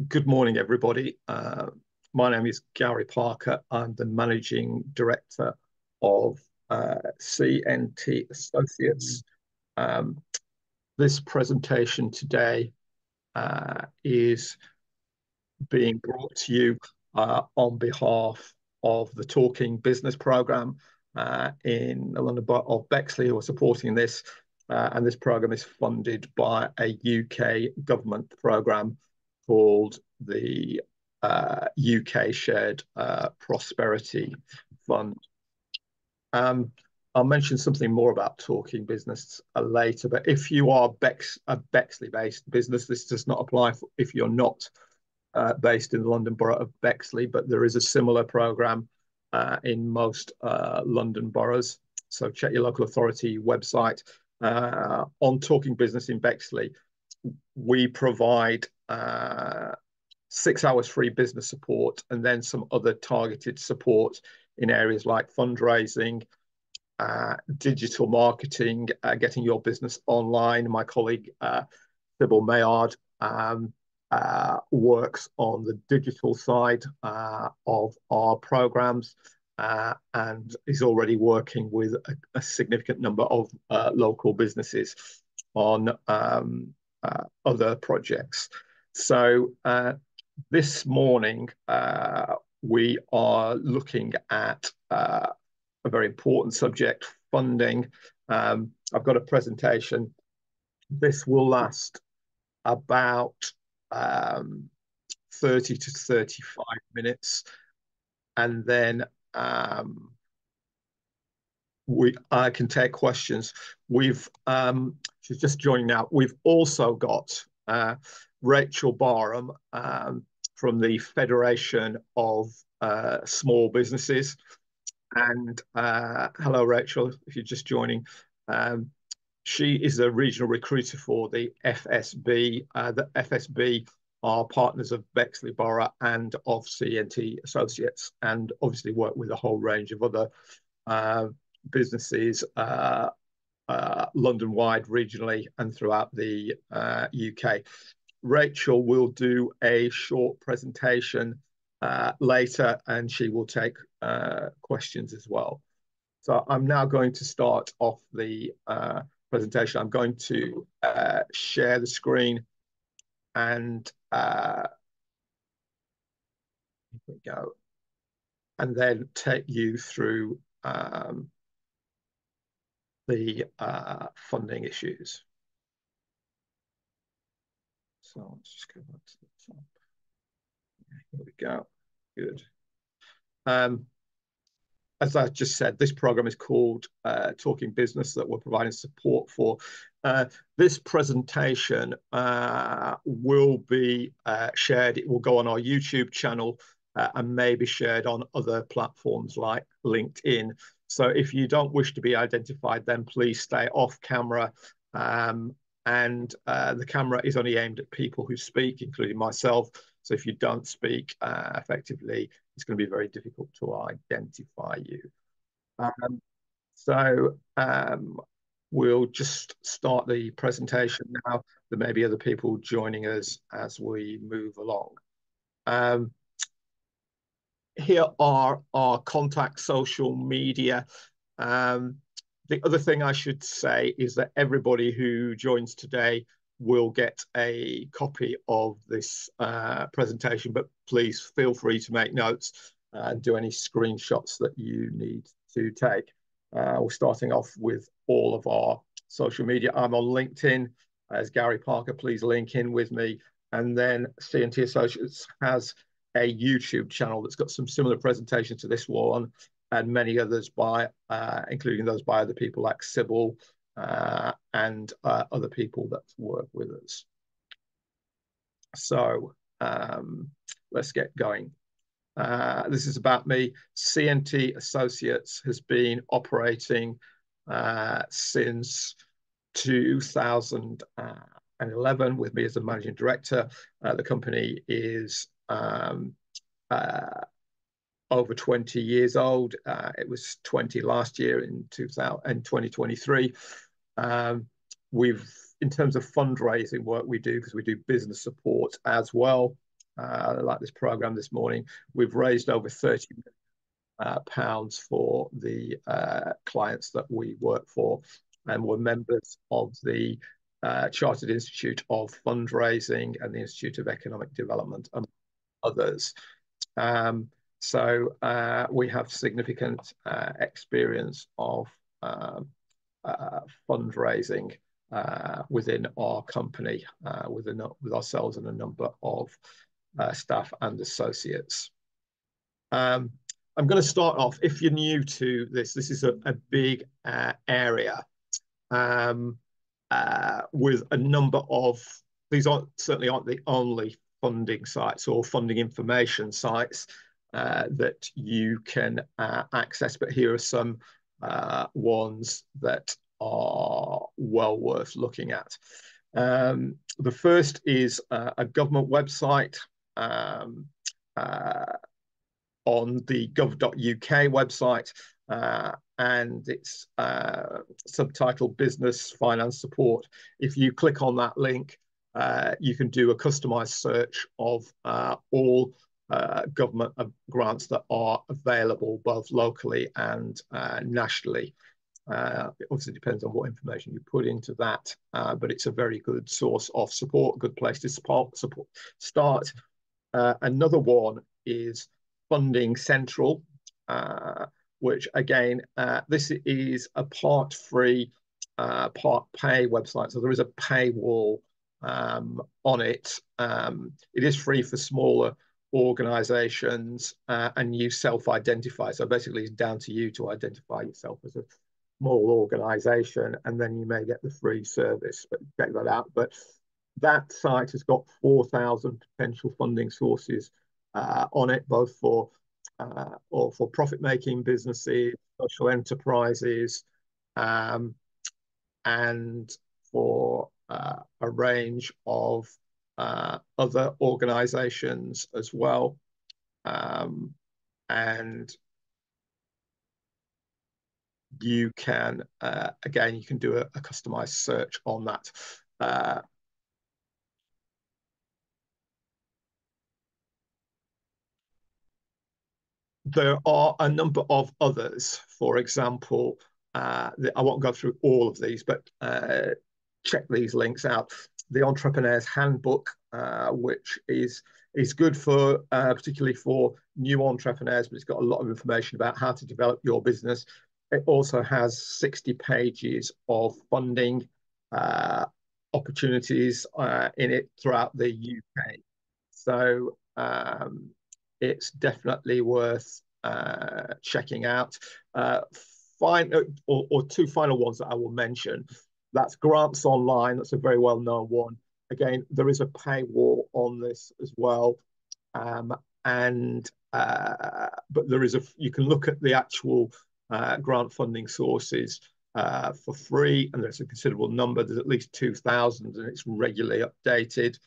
Good morning, everybody. My name is Gary Parker. I'm the Managing Director of CNT Associates. Um, this presentation today is being brought to you on behalf of the Talking Business Programme in the London Borough of Bexley, who are supporting this. And this programme is funded by a UK government programme called the UK Shared Prosperity Fund. I'll mention something more about Talking Business later, but if you are a Bexley-based business, this does not apply if you're not based in the London Borough of Bexley, but there is a similar programme in most London boroughs. So check your local authority website. On Talking Business in Bexley, we provide 6 hours free business support and then some other targeted support in areas like fundraising, digital marketing, getting your business online. My colleague Sybil Mayard works on the digital side of our programs and is already working with a significant number of local businesses on other projects. So this morning, we are looking at a very important subject, funding. I've got a presentation. This will last about 30 to 35 minutes. And then I can take questions. She's just joining now. We've also got Rachel Barham from the Federation of Small Businesses. And hello, Rachel, if you're just joining. She is a regional recruiter for the FSB. The FSB are partners of Bexley Borough and of CNT Associates, and obviously work with a whole range of other businesses London-wide, regionally, and throughout the UK. Rachel will do a short presentation later, and she will take questions as well. So I'm now going to start off the presentation. I'm going to share the screen, and here we go, and then take you through the funding issues. So let's just go back to the top. Here we go. Good. As I just said, this program is called Talking Business, that we're providing support for. This presentation will be shared. It will go on our YouTube channel and may be shared on other platforms like LinkedIn. So if you don't wish to be identified, then please stay off camera. And the camera is only aimed at people who speak, including myself. So if you don't speak effectively, it's going to be very difficult to identify you. We'll just start the presentation now. There may be other people joining us as we move along. Here are our contact social media. The other thing I should say is that everybody who joins today will get a copy of this presentation, but please feel free to make notes and do any screenshots that you need to take. We're starting off with all of our social media. I'm on LinkedIn as Gary Parker. Please link in with me. And then CNT Associates has a YouTube channel that's got some similar presentations to this one, and many others by, including those by other people like Sybil and other people that work with us. So let's get going. This is about me. CNT Associates has been operating since 2011 with me as the managing director. The company is over 20 years old. It was 20 last year in 2023. In terms of fundraising work we do, because we do business support as well, like this program this morning. We've raised over 30 pounds for the clients that we work for, and we're members of the Chartered Institute of Fundraising and the Institute of Economic Development, and others. So we have significant experience of fundraising within our company, with ourselves and a number of staff and associates. I'm going to start off, if you're new to this is a big area with a number of, these certainly aren't the only funding sites or funding information sites that you can access, but here are some ones that are well worth looking at. The first is a government website on the gov.uk website, and it's subtitled Business Finance Support. If you click on that link, you can do a customized search of all government grants that are available both locally and nationally. It obviously depends on what information you put into that, but it's a very good source of support, good place to start. Another one is Funding Central, which again, this is a part free, part pay website. So there is a paywall on it. It is free for smaller organizations, and you self-identify. So basically it's down to you to identify yourself as a small organization, and then you may get the free service, but check that out. But that site has got 4,000 potential funding sources on it, both for or for profit-making businesses, social enterprises, and for a range of other organizations as well. And you can, again, you can do a customized search on that. There are a number of others. For example, I won't go through all of these, but check these links out. The Entrepreneur's Handbook, which is good for particularly for new entrepreneurs, but it's got a lot of information about how to develop your business. It also has 60 pages of funding opportunities in it throughout the UK. So it's definitely worth checking out. Or two final ones that I will mention. That's Grants Online. That's a very well-known one. Again, there is a paywall on this as well, but there is you can look at the actual grant funding sources for free, and there's a considerable number. There's at least 2,000, and it's regularly updated.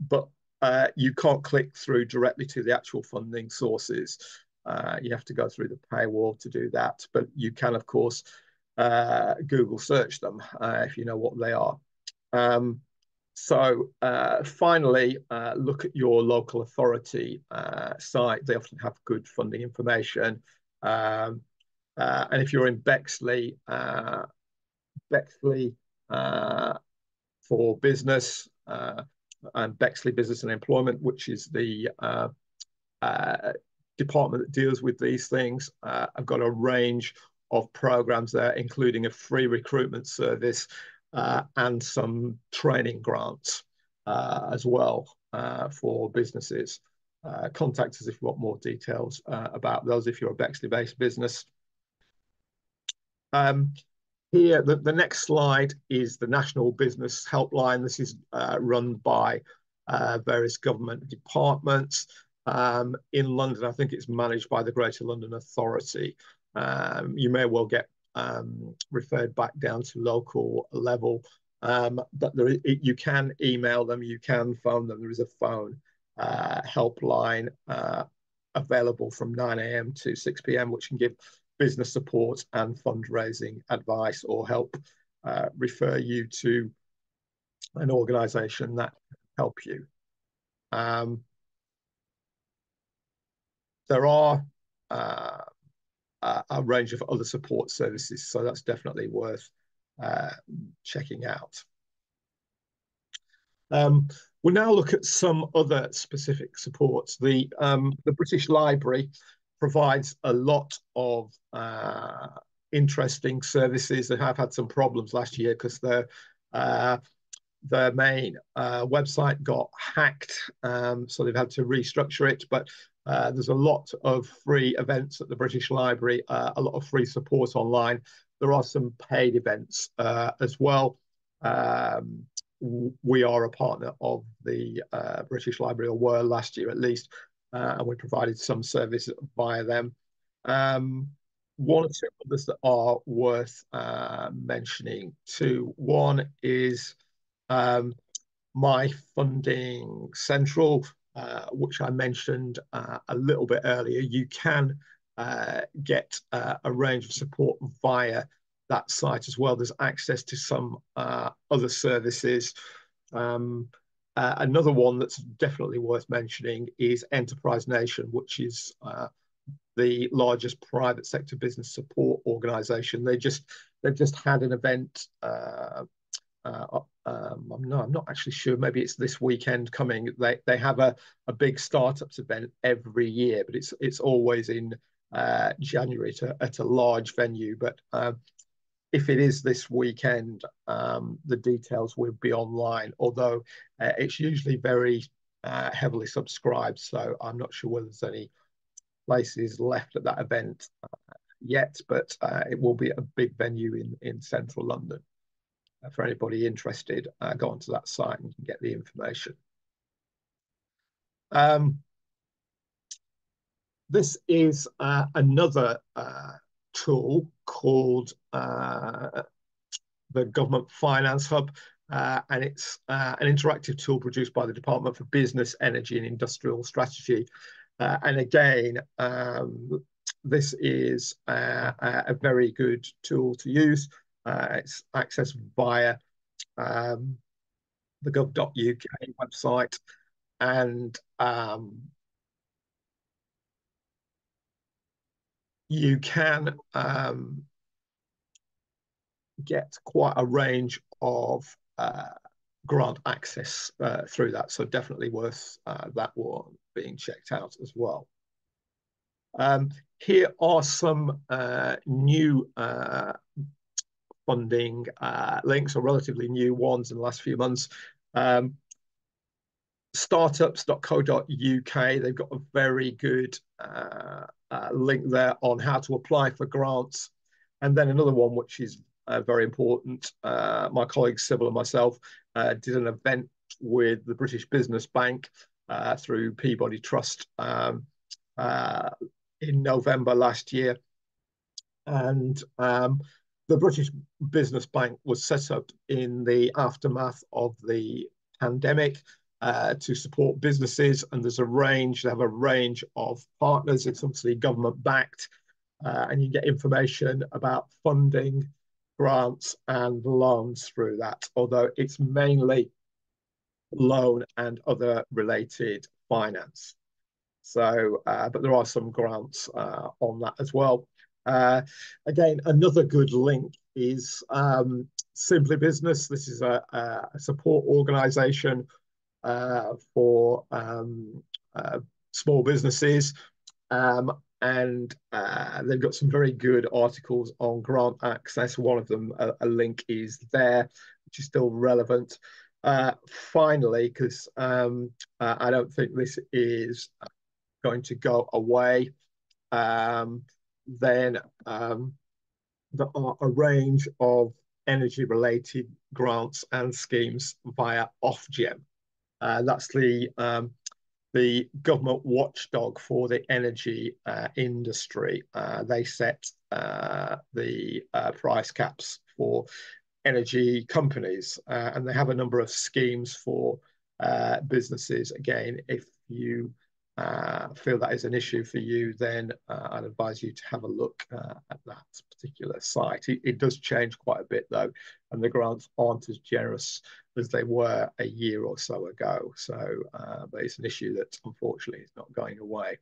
But you can't click through directly to the actual funding sources. You have to go through the paywall to do that, but you can, of course, Google search them if you know what they are. So finally, look at your local authority site. They often have good funding information. And if you're in Bexley, for business, and Bexley Business and Employment, which is the department that deals with these things. I've got a range of programs there, including a free recruitment service and some training grants as well for businesses. Contact us if you want more details about those, if you're a Bexley-based business. Here, the next slide is the National Business Helpline. This is run by various government departments. In London, I think it's managed by the Greater London Authority. You may well get referred back down to local level, but you can email them, you can phone them. There is a phone helpline available from 9 a.m. to 6 p.m., which can give business support and fundraising advice, or help refer you to an organisation that can help you. Um, there are a range of other support services, so that's definitely worth checking out. We'll now look at some other specific supports. The British Library provides a lot of interesting services. They have had some problems last year because their main website got hacked, so they've had to restructure it. But there's a lot of free events at the British Library, a lot of free support online. There are some paid events as well. We are a partner of the British Library, or were last year at least, and we provided some service via them. One or two others that are worth mentioning too. One is My Funding Central, which I mentioned a little bit earlier. You can get a range of support via that site as well. There's access to some other services. Another one that's definitely worth mentioning is Enterprise Nation, which is the largest private sector business support organisation. They've just had an event. I'm not actually sure. Maybe it's this weekend coming. They have a big startups event every year, but it's always in January at a large venue. But if it is this weekend, the details will be online. Although it's usually very heavily subscribed, so I'm not sure whether there's any places left at that event yet. But it will be a big venue in central London. For anybody interested, go onto that site and you can get the information. This is another tool called the Government Finance Hub, and it's an interactive tool produced by the Department for Business, Energy and Industrial Strategy. And again, this is a very good tool to use. It's accessed via the gov.uk website, and you can get quite a range of grant access through that. So definitely worth that one being checked out as well. Here are some new funding links, or relatively new ones in the last few months. Startups.co.uk, they've got a very good link there on how to apply for grants. And then another one, which is very important. My colleague Sybil and myself did an event with the British Business Bank through Peabody Trust in November last year. And the British Business Bank was set up in the aftermath of the pandemic to support businesses, and they have a range of partners. It's obviously government backed, and you get information about funding, grants, and loans through that, although it's mainly loan and other related finance. So, but there are some grants on that as well. Again, another good link is Simply Business. This is a support organisation for small businesses, and they've got some very good articles on grant access. One of them, a link is there, which is still relevant. Finally, because I don't think this is going to go away, then there are a range of energy-related grants and schemes via Ofgem. That's the government watchdog for the energy industry. They set the price caps for energy companies, and they have a number of schemes for businesses. Again, if you feel that is an issue for you, then I'd advise you to have a look at that particular site. It does change quite a bit though, and the grants aren't as generous as they were a year or so ago. So, but it's an issue that unfortunately is not going away.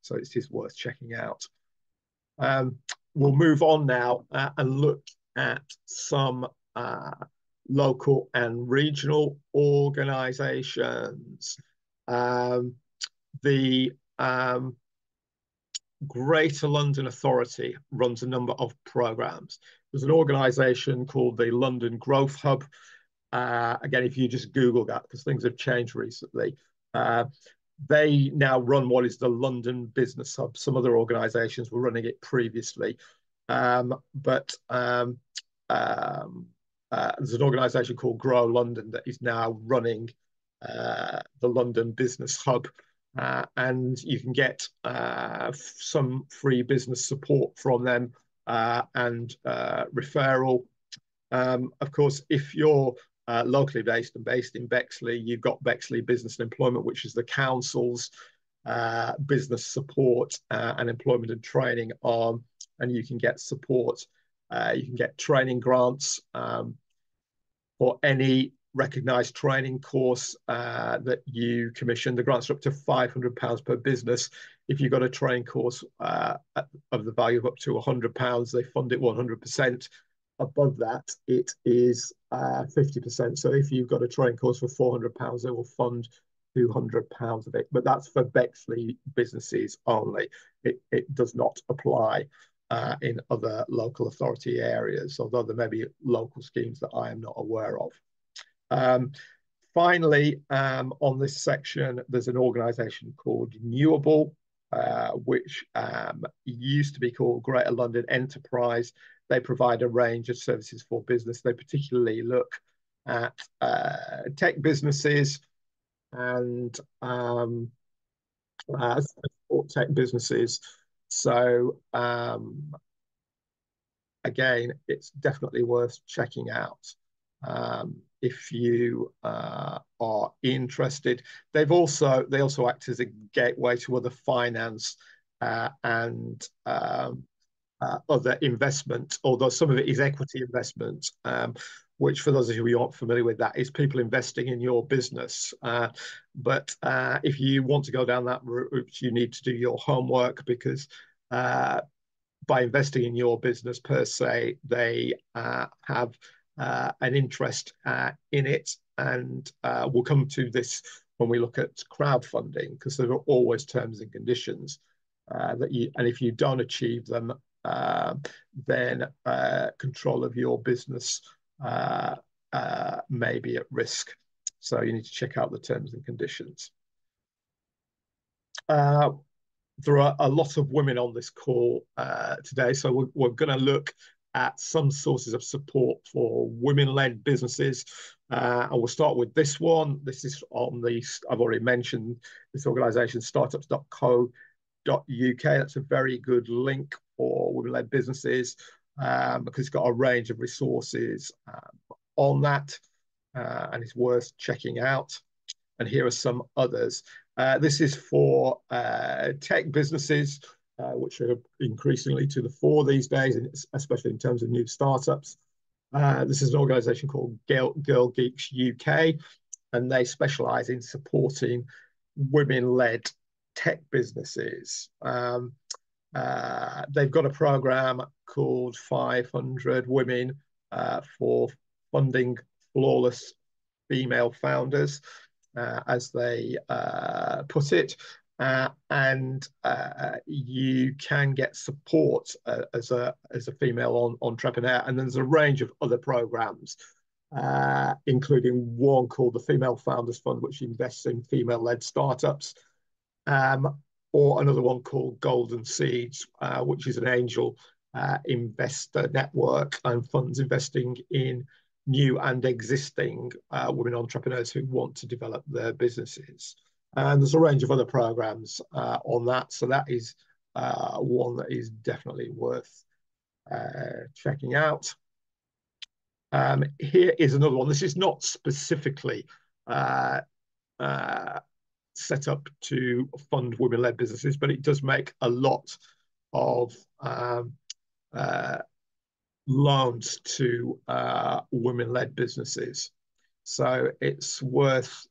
So it is worth checking out. We'll move on now and look at some local and regional organisations. The Greater London Authority runs a number of programs. There's an organisation called the London Growth Hub. Again, if you just Google that, because things have changed recently, they now run what is the London Business Hub. Some other organisations were running it previously, but there's an organisation called Grow London that is now running the London Business Hub, and you can get some free business support from them and referral. Of course, if you're locally based and based in Bexley, you've got Bexley Business and Employment, which is the council's business support and employment and training arm, and you can get support. You can get training grants for any recognised training course that you commission. The grants are up to £500 per business. If you've got a training course of the value of up to £100, they fund it 100%. Above that, it is 50%. So if you've got a training course for £400, they will fund £200 of it. But that's for Bexley businesses only. It does not apply in other local authority areas, although there may be local schemes that I am not aware of. Finally, on this section, there's an organisation called Newable, which used to be called Greater London Enterprise. They provide a range of services for business. They particularly look at tech businesses and support tech businesses. So again, it's definitely worth checking out if you are interested. They also act as a gateway to other finance and other investment, although some of it is equity investment, which for those of you who aren't familiar with that is people investing in your business. But if you want to go down that route, you need to do your homework, because by investing in your business per se, they have an interest in it. And we'll come to this when we look at crowdfunding, because there are always terms and conditions and if you don't achieve them, then control of your business may be at risk. So you need to check out the terms and conditions. There are a lot of women on this call today, so we're going to look at some sources of support for women-led businesses. And we'll start with this one. This is on I've already mentioned this organisation, startups.co.uk. That's a very good link for women-led businesses because it's got a range of resources on that, and it's worth checking out. And here are some others. This is for tech businesses, which are increasingly to the fore these days, and especially in terms of new startups. This is an organisation called Girl Geeks UK, and they specialise in supporting women-led tech businesses. They've got a programme called 500 Women for Funding Flawless Female Founders, as they put it. And you can get support as a female entrepreneur. And there's a range of other programs, including one called the Female Founders Fund, which invests in female-led startups, or another one called Golden Seeds, which is an angel investor network and funds investing in new and existing women entrepreneurs who want to develop their businesses. And there's a range of other programs on that. So that is one that is definitely worth checking out. Here is another one. This is not specifically set up to fund women-led businesses, but it does make a lot of uh, loans to women-led businesses. So it's worth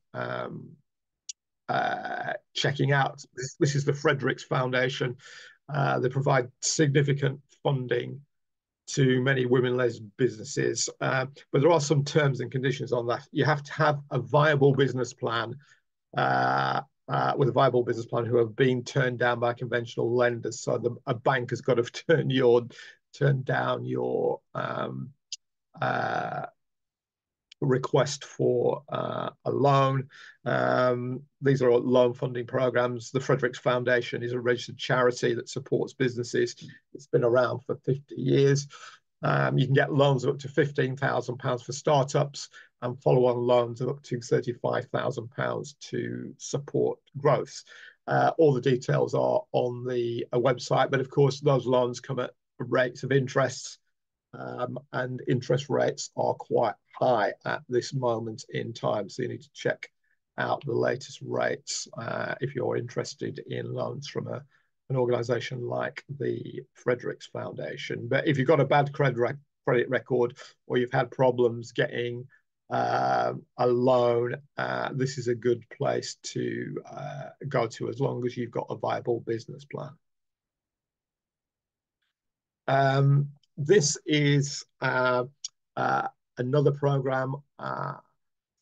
checking out. This is the Fredericks Foundation. They provide significant funding to many women-led businesses, but there are some terms and conditions on that. You have to have a viable business plan with a viable business plan who have been turned down by conventional lenders. So a bank has got to turn down your request for a loan. These are loan funding programs. The Fredericks Foundation is a registered charity that supports businesses. It's been around for 50 years. You can get loans of up to £15,000 for startups and follow-on loans of up to £35,000 to support growth. All the details are on the website, but of course those loans come at rates of interest, and interest rates are quite high at this moment in time. So you need to check out the latest rates if you're interested in loans from an organization like the Fredericks Foundation. But if you've got a bad credit record or you've had problems getting a loan, this is a good place to go to as long as you've got a viable business plan. This is another program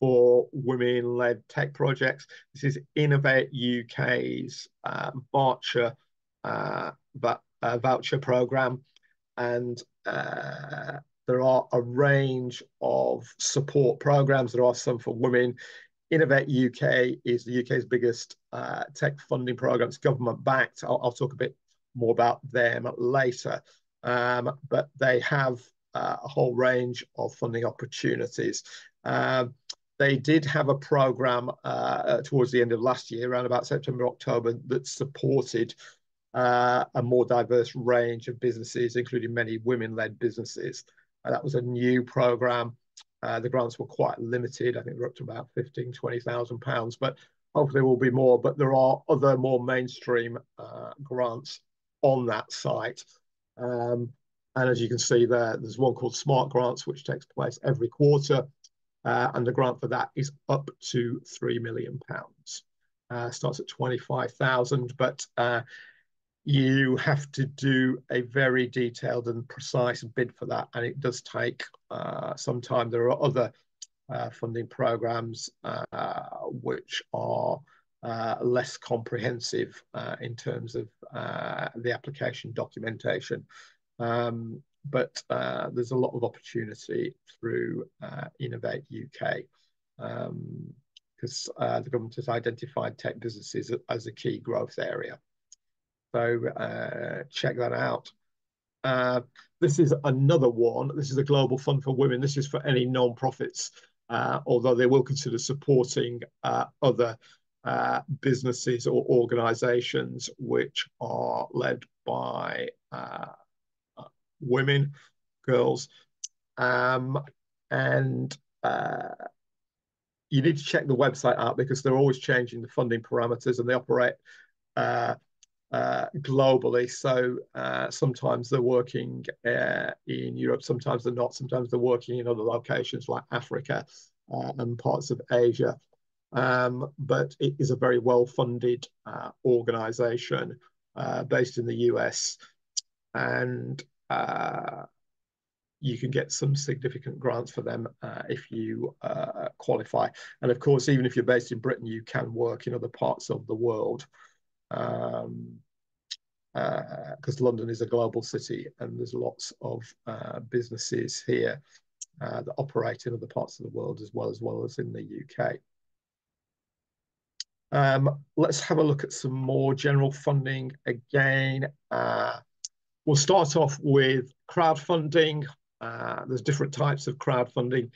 for women-led tech projects. This is Innovate UK's voucher program, and there are a range of support programs. There are some for women. Innovate UK is the UK's biggest tech funding program. It's government backed. I'll talk a bit more about them later. But they have a whole range of funding opportunities. They did have a program towards the end of last year, around about September, October, that supported a more diverse range of businesses, including many women-led businesses. That was a new program. The grants were quite limited. I think they're up to about £15,000-20,000, but hopefully there will be more. But there are other more mainstream grants on that site. And as you can see there's one called Smart Grants, which takes place every quarter. And the grant for that is up to £3 million. Starts at 25,000, but you have to do a very detailed and precise bid for that, and it does take some time. There are other funding programs which are less comprehensive in terms of the application documentation. But there's a lot of opportunity through Innovate UK because the government has identified tech businesses as a key growth area. So check that out. This is another one. This is a Global Fund for Women. This is for any non-profits, although they will consider supporting other businesses or organizations which are led by women, girls. And you need to check the website out because they're always changing the funding parameters, and they operate globally. So sometimes they're working in Europe, sometimes they're not, sometimes they're working in other locations like Africa and parts of Asia. But it is a very well-funded organization based in the US, and you can get some significant grants for them if you qualify. And of course, even if you're based in Britain, you can work in other parts of the world, because London is a global city and there's lots of businesses here that operate in other parts of the world as well as in the UK. Let's have a look at some more general funding again. We'll start off with crowdfunding. There's different types of crowdfunding.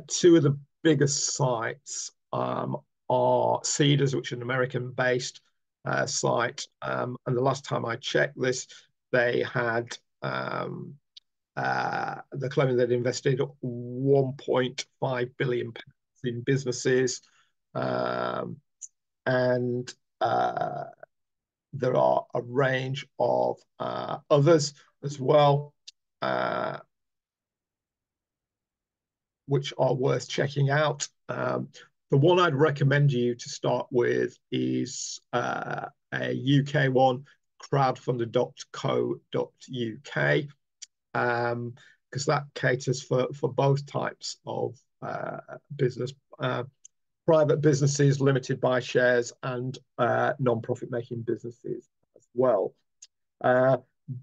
Two of the biggest sites are Seedrs, which is an American-based site. And the last time I checked this, they had they're claiming they'd invested £1.5 billion in businesses. and there are a range of others as well, which are worth checking out. The one I'd recommend you to start with is a UK one, crowdfunder.co.uk, because that caters for both types of business, private businesses limited by shares and non-profit making businesses as well.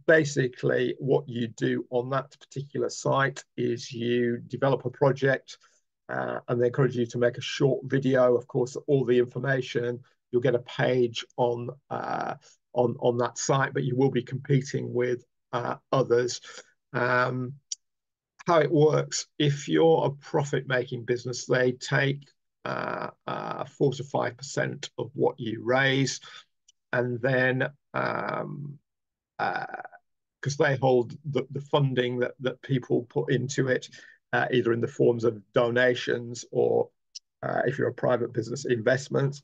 Basically, what you do on that particular site is you develop a project, and they encourage you to make a short video. Of course, all the information, you'll get a page on that site, but you will be competing with others. How it works: if you're a profit-making business, they take 4 to 5% of what you raise, and then because they hold the funding that people put into it, either in the forms of donations or if you're a private business, investments.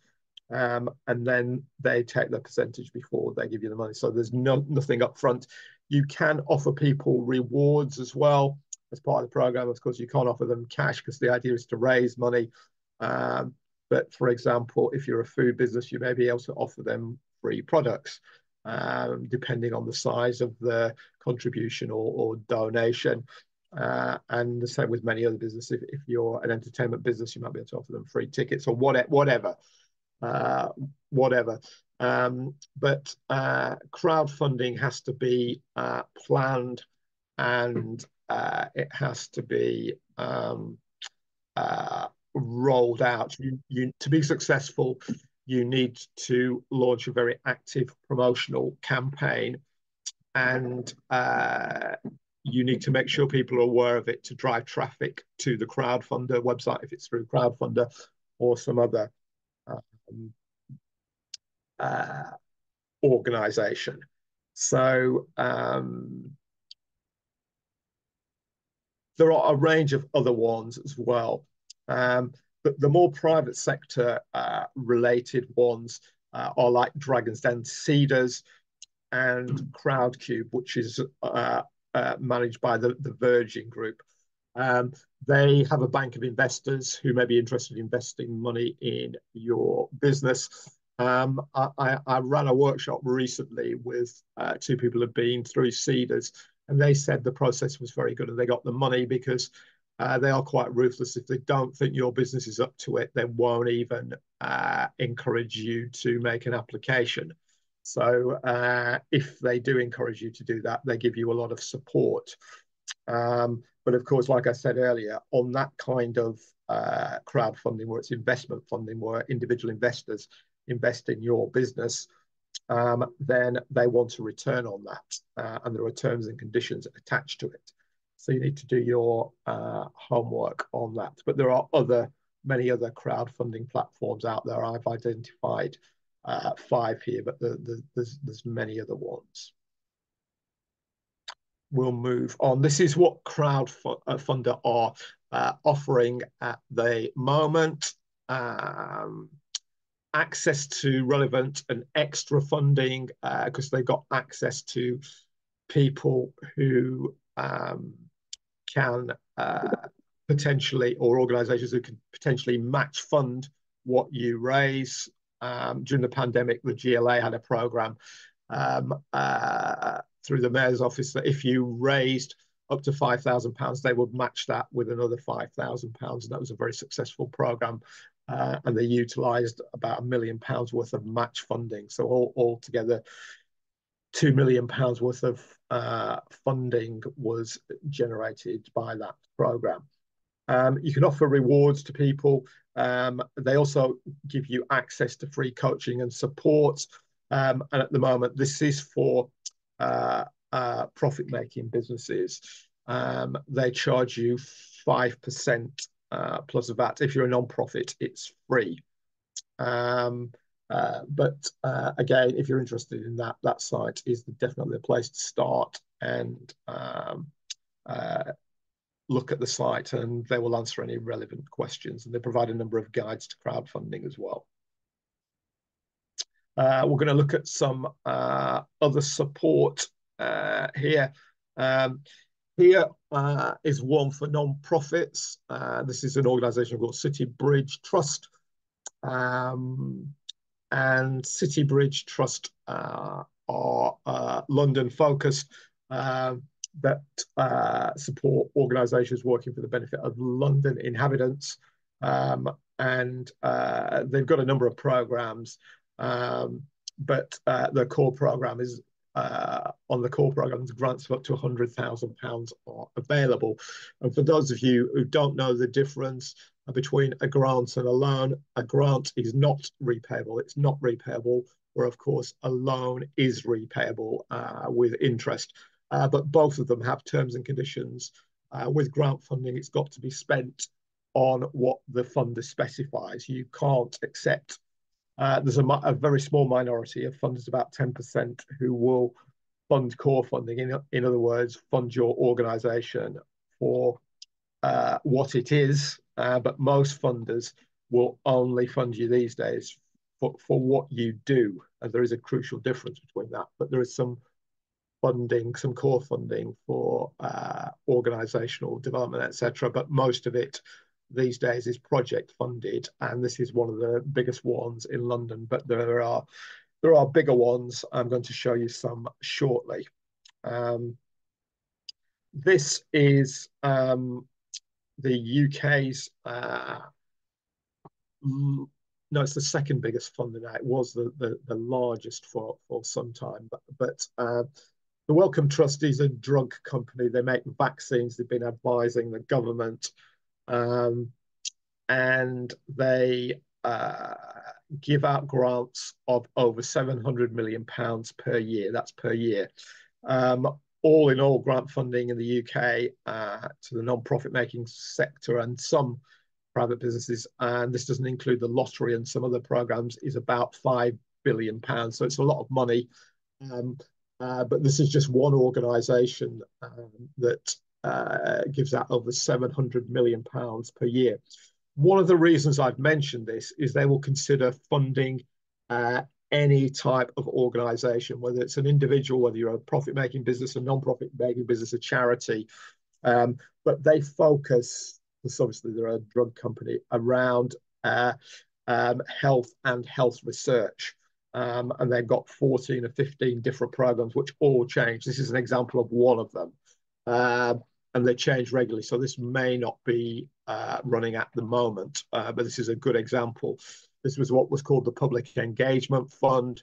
And then they take the percentage before they give you the money. So there's nothing up front. You can offer people rewards as well as part of the program. Of course, you can't offer them cash because the idea is to raise money. But for example, if you're a food business, you may be able to offer them free products, depending on the size of the contribution or donation. And the same with many other businesses. If you're an entertainment business, you might be able to offer them free tickets or whatever. But crowdfunding has to be planned, and it has to be rolled out. To be successful, you need to launch a very active promotional campaign, and you need to make sure people are aware of it to drive traffic to the crowdfunder website if it's through crowdfunder or some other organization. So there are a range of other ones as well. But the more private sector related ones are like Dragon's Den Seedrs and Crowdcube, which is managed by the Virgin Group. They have a bank of investors who may be interested in investing money in your business. I ran a workshop recently with 2 people who had been through Seedrs, and they said the process was very good and they got the money because they are quite ruthless. If they don't think your business is up to it, they won't even encourage you to make an application. So if they do encourage you to do that, they give you a lot of support. But of course, like I said earlier, on that kind of crowdfunding, where it's investment funding, where individual investors invest in your business, then they want a return on that, and there are terms and conditions attached to it. So you need to do your homework on that. But there are many other crowdfunding platforms out there. I've identified 5 here, but there's many other ones. We'll move on. This is what crowdfunder are offering at the moment. Access to relevant and extra funding, because they've got access to people who can potentially, or organizations who can potentially match fund what you raise. During the pandemic, the GLA had a program through the Mayor's office that if you raised up to £5,000, they would match that with another £5,000. And that was a very successful program. And they utilised about £1 million worth of match funding. So altogether, £2 million worth of funding was generated by that program. You can offer rewards to people. They also give you access to free coaching and support. And at the moment, this is for profit-making businesses. They charge you 5% plus VAT. If you're a non-profit, it's free. But again, if you're interested in that, that site is definitely a place to start and look at the site, and they will answer any relevant questions. And they provide a number of guides to crowdfunding as well. We're going to look at some other support here. Um, Here is one for non-profits. This is an organisation called City Bridge Trust. Um, and City Bridge Trust are London focused that support organisations working for the benefit of London inhabitants. And they've got a number of programmes, but the core programme is on the core programs, grants of up to £100,000 are available. And for those of you who don't know the difference between a grant and a loan, a grant is not repayable. It's not repayable, where of course a loan is repayable with interest. But both of them have terms and conditions. With grant funding, it's got to be spent on what the funder specifies. You can't accept there's a very small minority of funders, about 10%, who will fund core funding. In other words, fund your organisation for what it is, but most funders will only fund you these days for what you do. And there is a crucial difference between that. But there is some funding, some core funding for organisational development, etc. But most of it these days is project funded, and this is one of the biggest ones in London. But there are bigger ones. I'm going to show you some shortly. This is the UK's. No, it's the second biggest funder now. It was the largest for some time, but the Wellcome Trust is a drug company. They make vaccines. They've been advising the government, and they give out grants of over £700 million per year. That's per year. All in all, grant funding in the UK to the non-profit making sector and some private businesses, and this doesn't include the lottery and some other programs, is about £5 billion. So it's a lot of money. But this is just one organisation that gives out over £700 million per year. One of the reasons I've mentioned this is they will consider funding any type of organisation, whether it's an individual, whether you're a profit-making business, a non-profit making business, a charity. But they focus, because obviously they're a drug company, around health and health research. And they've got 14 or 15 different programs which all change. This is an example of one of them. And they change regularly. So this may not be running at the moment, but this is a good example. This was what was called the Public Engagement Fund.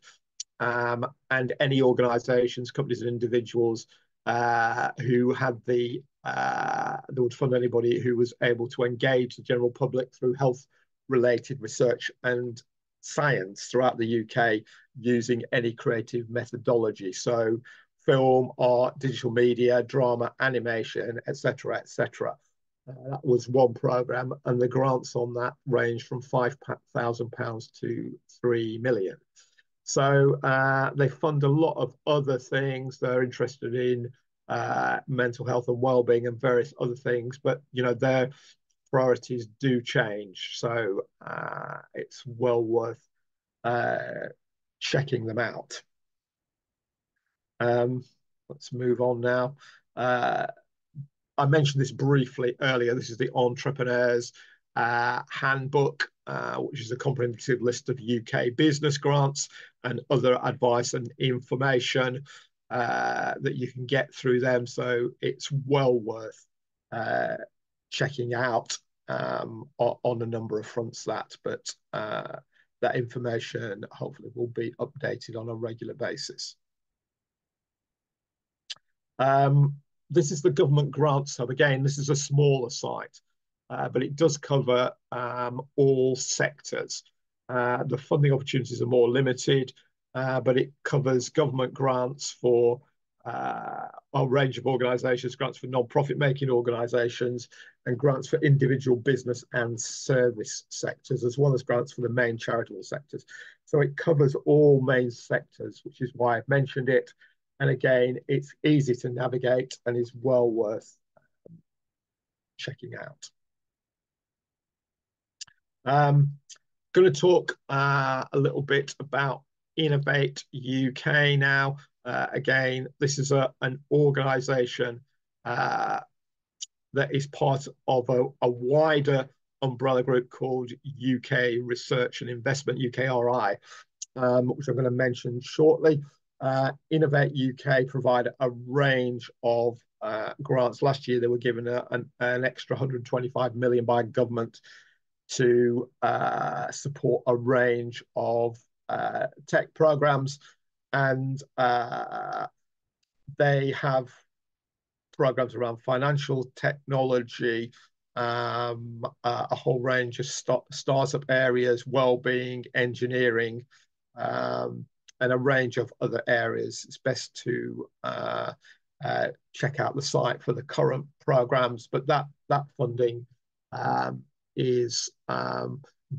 And any organisations, companies and individuals who had they would fund anybody who was able to engage the general public through health-related research and science throughout the UK using any creative methodology. So film, art, digital media, drama, animation, etc., etc. That was one programme, and the grants on that range from £5,000 to £3 million. So they fund a lot of other things. They're interested in mental health and well-being and various other things, but their priorities do change. So it's well worth checking them out. Let's move on now. I mentioned this briefly earlier. This is the Entrepreneurs Handbook, which is a comprehensive list of UK business grants and other advice and information that you can get through them. So it's well worth checking out on a number of fronts. But that information hopefully will be updated on a regular basis. This is the government grants hub. Again, this is a smaller site, but it does cover all sectors. The funding opportunities are more limited, but it covers government grants for a range of organisations, grants for non-profit making organisations, and grants for individual business and service sectors, as well as grants for the main charitable sectors. So it covers all main sectors, which is why I've mentioned it. And again, it's easy to navigate and is well worth checking out. Going to talk a little bit about Innovate UK now. Again, this is an organisation that is part of a wider umbrella group called UK Research and Investment, UKRI, which I'm going to mention shortly. Innovate UK provide a range of grants. Last year, they were given an extra 125 million by government to support a range of tech programs, and they have programs around financial technology, a whole range of startup areas, well-being, engineering, and a range of other areas. It's best to check out the site for the current programs, but that funding is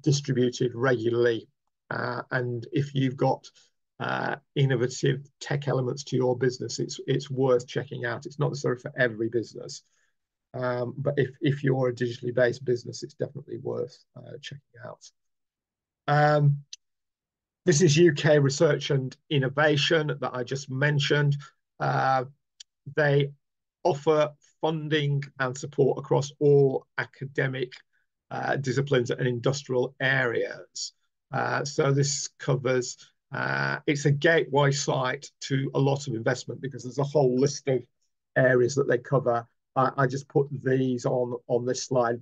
distributed regularly. And if you've got innovative tech elements to your business, it's worth checking out. It's not necessarily for every business, but if you're a digitally based business, it's definitely worth checking out. This is UK Research and Innovation that I just mentioned. They offer funding and support across all academic disciplines and industrial areas. So this covers, it's a gateway site to a lot of investment because there's a whole list of areas that they cover. I just put these on this slide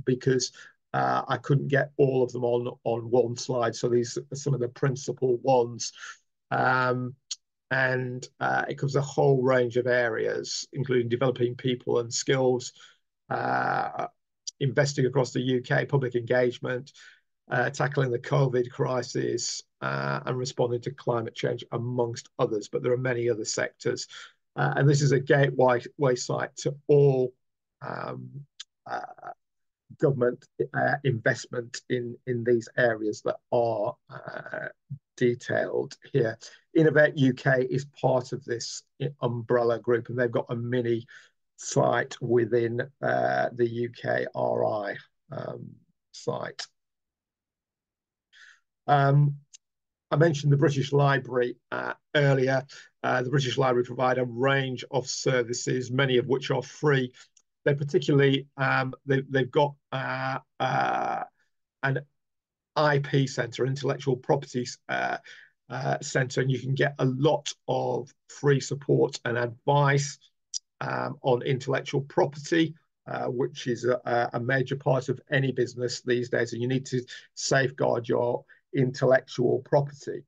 because I couldn't get all of them on one slide. So these are some of the principal ones. And it covers a whole range of areas, including developing people and skills, investing across the UK, public engagement, tackling the COVID crisis, and responding to climate change, amongst others. But there are many other sectors. And this is a gateway site to all government investment in these areas that are detailed here. Innovate UK is part of this umbrella group, and they've got a mini site within the UKRI site. I mentioned the British Library earlier. The British Library provide a range of services, many of which are free. They particularly, they've got an IP centre, intellectual property centre, and you can get a lot of free support and advice on intellectual property, which is a major part of any business these days, and you need to safeguard your intellectual property.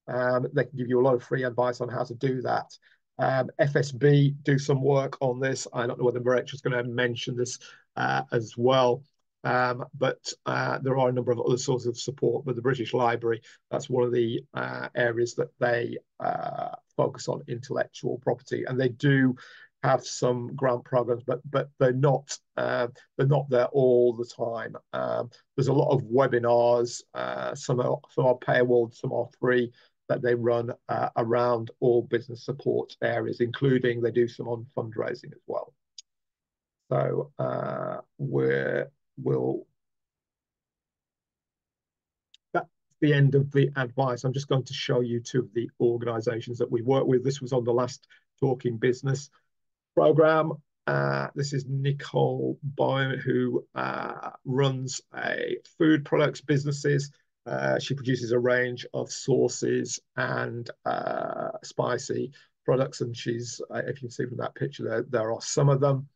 They can give you a lot of free advice on how to do that. FSB do some work on this. I don't know whether Marek is going to mention this as well, but there are a number of other sources of support. But the British Library, that's one of the areas that they focus on, intellectual property, and they do have some grant programs, but they're not there all the time. There's a lot of webinars. Some are paywalled, some are free, that they run around all business support areas, including they do some on fundraising as well. So that's the end of the advice. I'm just going to show you two of the organisations that we work with. This was on the last Talking Business program. This is Nicole Bowen, who runs a food products businesses. She produces a range of sauces and spicy products, and she's, if you can see from that picture, there are some of them.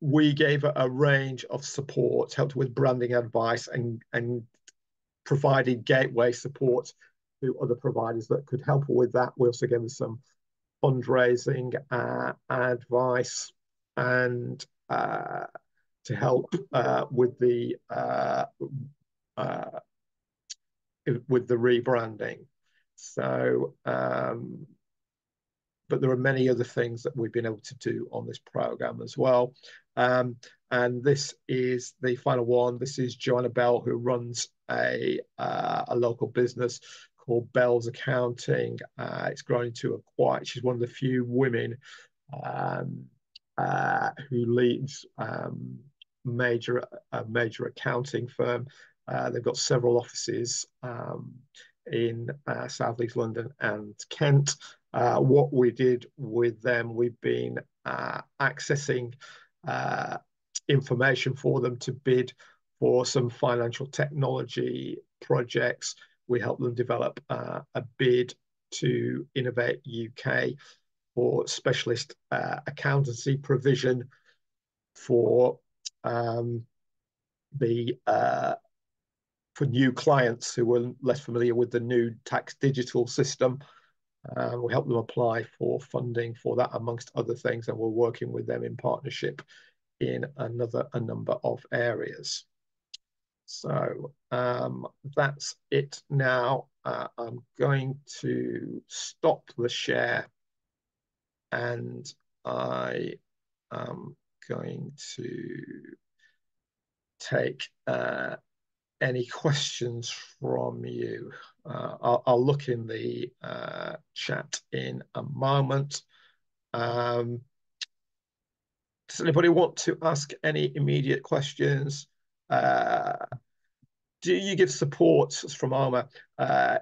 We gave her a range of support, helped with branding advice, and provided gateway support to other providers that could help her with that. We also gave her some fundraising advice and to help with the rebranding. So, but there are many other things that we've been able to do on this program as well. And this is the final one. This is Joanna Bell, who runs a local business called Bell's Accounting. It's grown into she's one of the few women who leads a major accounting firm. They've got several offices in South East London and Kent. What we did with them, we've been accessing information for them to bid for some financial technology projects. We help them develop a bid to Innovate UK for specialist accountancy provision for the for new clients who were less familiar with the new tax digital system. We help them apply for funding for that, amongst other things, and we're working with them in partnership in a number of areas. So that's it now. I'm going to stop the share, and I am going to take any questions from you. I'll look in the chat in a moment. Does anybody want to ask any immediate questions? Do you give support from Armour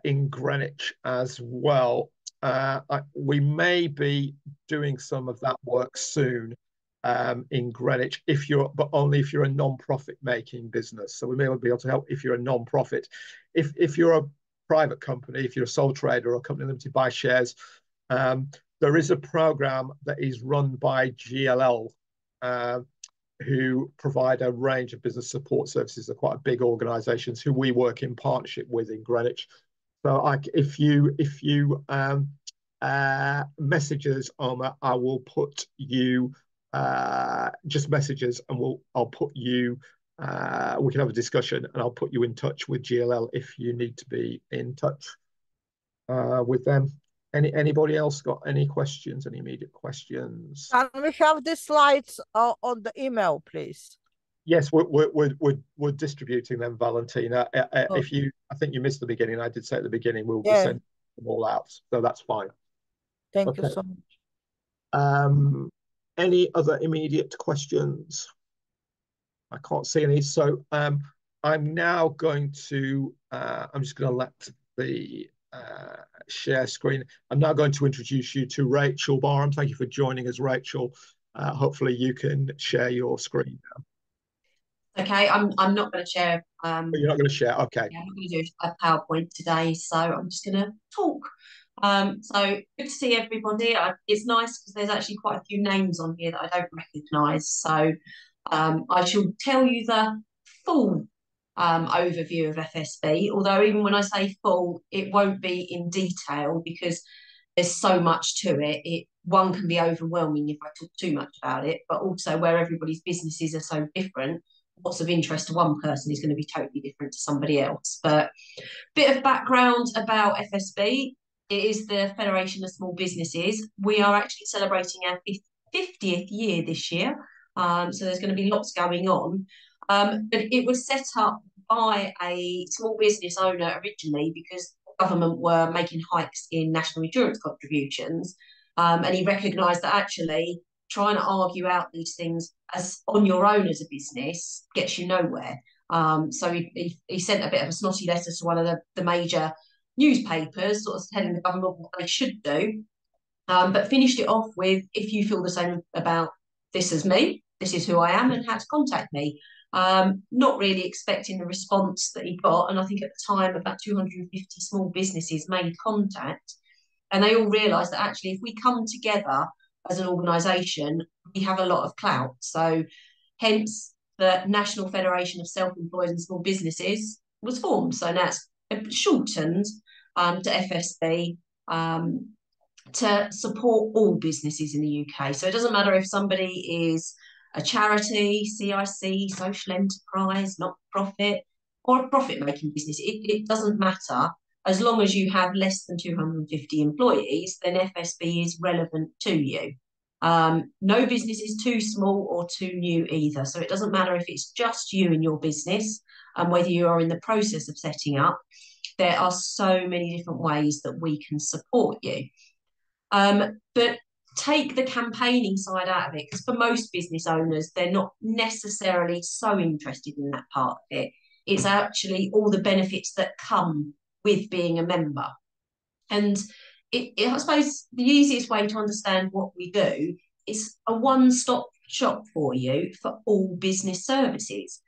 in Greenwich as well? We may be doing some of that work soon in Greenwich, but only if you're a non-profit making business. So we may be able to help if you're a non-profit. If you're a private company, if you're a sole trader or a company limited by shares, there is a program that is run by GLL, who provide a range of business support services. They're quite big organisations who we work in partnership with in Greenwich. So if you message us, Armour, I will put you just messages, and I'll put you. We can have a discussion, and I'll put you in touch with GLL if you need to be in touch with them. Anybody else got any questions? Any immediate questions? Can we have the slides on the email, please? Yes, we're distributing them, Valentina. If I think you missed the beginning. I did say at the beginning we'll be sending them all out, so that's fine. Thank you so much. Any other immediate questions? I can't see any. So I'm now going to. I'm just going to let the share screen. I'm now going to introduce you to Rachel Barham. Thank you for joining us, Rachel. Hopefully you can share your screen now. Okay, I'm not going to share. You're not going to share, okay. Yeah, I'm going to do a PowerPoint today, so I'm just going to talk. So good to see everybody. It's nice because there's actually quite a few names on here that I don't recognise. So I shall tell you the full overview of FSB, although even when I say full, it won't be in detail because there's so much to it. One can be overwhelming if I talk too much about it, but also where everybody's businesses are so different, what's of interest to one person is going to be totally different to somebody else. But a bit of background about FSB. It is the Federation of Small Businesses. We are actually celebrating our 50th year this year, so there's going to be lots going on. But it was set up by a small business owner originally because the government were making hikes in national insurance contributions, and he recognised that actually trying to argue out these things as on your own as a business gets you nowhere. So he sent a bit of a snotty letter to one of the major newspapers, sort of telling the government what they should do, but finished it off with, if you feel the same about this as me, this is who I am and how to contact me. Not really expecting the response that he got, and I think at the time about 250 small businesses made contact, and they all realised that actually if we come together as an organisation, we have a lot of clout. So hence the National Federation of Self-Employed and Small Businesses was formed. So now it's shortened to FSB, to support all businesses in the UK. So it doesn't matter if somebody is a charity, CIC, social enterprise, not-for-profit, or a profit-making business. It doesn't matter. As long as you have less than 250 employees, then FSB is relevant to you. No business is too small or too new either. So it doesn't matter if it's just you and your business and whether you are in the process of setting up. There are so many different ways that we can support you. But take the campaigning side out of it, because for most business owners, they're not necessarily so interested in that part of it. It's actually all the benefits that come with being a member. And I suppose the easiest way to understand what we do is a one-stop shop for you for all business services.